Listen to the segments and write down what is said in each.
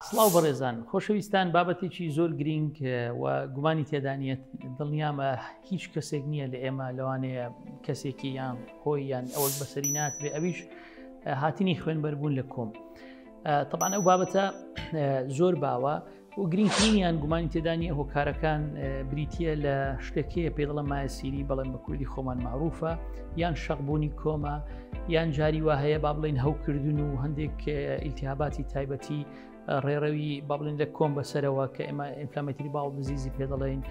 سڵاو بەڕێزان، خۆشەویستان، بابەتێکی زۆر گرنگ و گومانی تێدانێت دڵنیامە هیچ کەسێک نییە لە ئێمە لەوانەیە کەسێکی یان خۆی یان ئەوەک بەسەری ناتبێ ئەویش هاتنی خوێنبەربوون لە کۆم. طبعاً ئەو بابەتە زۆر باوە و گرنگترینیان گومانی تێدانی هۆکارەکان بریتە لە شتێکەیە پێ دەڵێن مایەسیری، بەڵێن بە کوردی خۆمان معروفە، یان شەقبوونی کۆمە، یان جاری وا هەیە با بڵێن هەوکردن و هەندێک ئیلتیهاباتی تایبەتی ڕێڕەوی با بڵێن لە کۆم بەسەرەوە کە ئێمە ئینفلامەتری باڵ دزیزی پێ دەڵێن،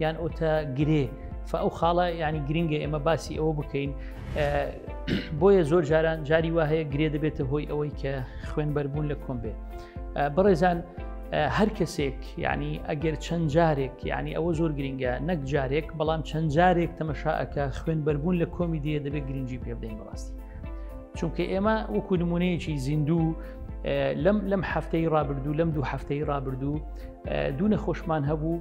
یان ئۆتە گرێ ئەو خاڵە ینی گرنگە ئێمە باسی ئەوە بکەین. بۆیە زۆر جاران جاری وا هەیە گرێ دەبێتە هۆی ئەوەی کە خوێنبەربوون لە کۆم بێ. بەڕێزان، هەر کەسێک ینی ئەگەر چەند جارێک ینی ئەوە زۆر گرنگە، نەک جارێک بەڵام چەند جارێک تەمەشاەکە خوێنبەربوون لە کۆمی دێ دەبێت گرنگی پێ بدەین بەڕاستی، چونکە ئێمە وەکو نمونەیەکی زیندوو لەم هەفتەی ڕابردوو، لەم دوو هەفتەی ڕابردوو دوو نەخۆشمان هەبوو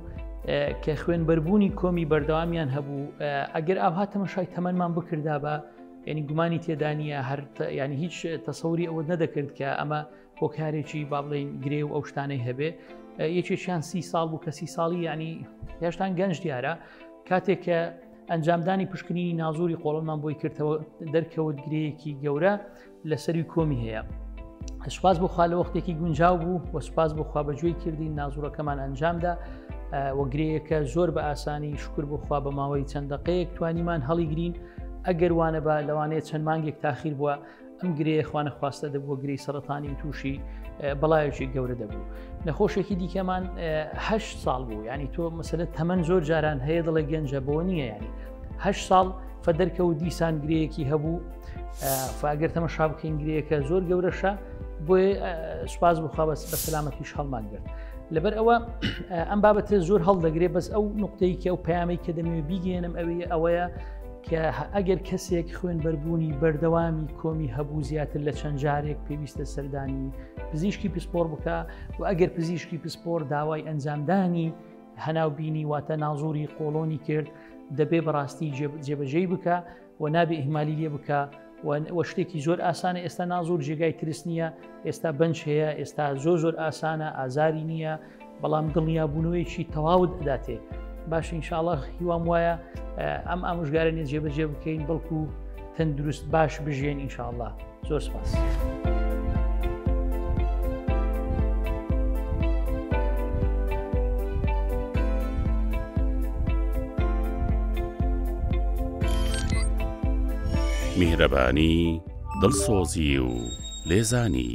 کە خوێنبەربوونی کۆمی بەردەوامیان هەبوو. ئەگەر ئاها تەمەشای تەمەنمان بکردا بە ینی گومانی تێدانیە هەر ینی هیچ تەسەوری ئەوە نەدەکرد کە ئەمە هۆکارێکی با بڵێن گرێ و ئەو شتانەی هەبێ. یەکێکیان 30 ساڵ بوو کە 30 ساڵی ینی هێشتان گەنج دیارە، کاتێک کە ئەنجامدانی پشکنینی نازووری قۆڵمان بۆی کردەوە دەرکەوت گرەیەکی گەورە لەسەری کۆمی هەیە. سوپاس بخوا لە وەختێکی گونجاو بوو و سوپاس بخوا بەگوێی کردین نازوورەکەمان ئەنجامدا و گرەیەکە زۆر بە ئاسانی شکر بخوا بە ماوەی چەند دقەیەک توانیمان هەڵی گرین. ئەگەر وانە بە لەوانەیە چەند مانگێک تاخیر بووە ئەم گرەیە خوانە خواستە دەبووە گرەی سەرەتانی و تووشی بەڵایەکی گەورە دەبوو. نەخۆشێکی دیکەمان 8 ساڵ بوو، ینی تۆ مەسەلە تەمەن زۆر جاران هەیە دڵێ گەنجە بۆ نییە، ینی 8 ساڵ فەدەرکە و دیسان گرەیەکی هەبوو. فاگەر تەمەشا بکەین گرەیەکە زۆر گەورەشە، بۆیە سوپاس بخوا بە سەلامەتیش هەڵمان گرت. لەبەر ئەوە ئەم بابەتە زۆر هەڵدەگرێت، بەس ئەو نقطەی کە ئەو پەیامی کە دەمەوێت بیگەێنم ئەوەیە کە ئەگەر کەسێک خوێنبەربوونی بەردەوامی کۆمی هەبوو زیاتر لە چەند جارێک پێویستە سەردانی پزیشکی پسپۆر بکە و ئەگەر پزیشکی پسپۆر داوای ئەنجامدانی هەناوبینی واتە نازووری قۆڵۆنی کرد دەبێ بەڕاستی جێبەجێی بکە و نابێ ئیهمالی لێ بکە و شتێکی زۆر ئاسانە. ئێستا نازوور جێگای ترس نییە، ئێستا بەنج هەیە، ئێستا زۆر ئاسانە، ئازاری نییە، بەڵام دڵنیابوونەوەیکی تەواوت دەداتێ. باش ئینشاءڵڵا هیوام وایە ئەم ئامۆژگارە نێت جێبەجێ بکەین بەڵکو تەندروست باش بژێن ئینشاءڵڵا. زۆر سپاس. میهرەبانی، دڵسۆزی و لێزانی.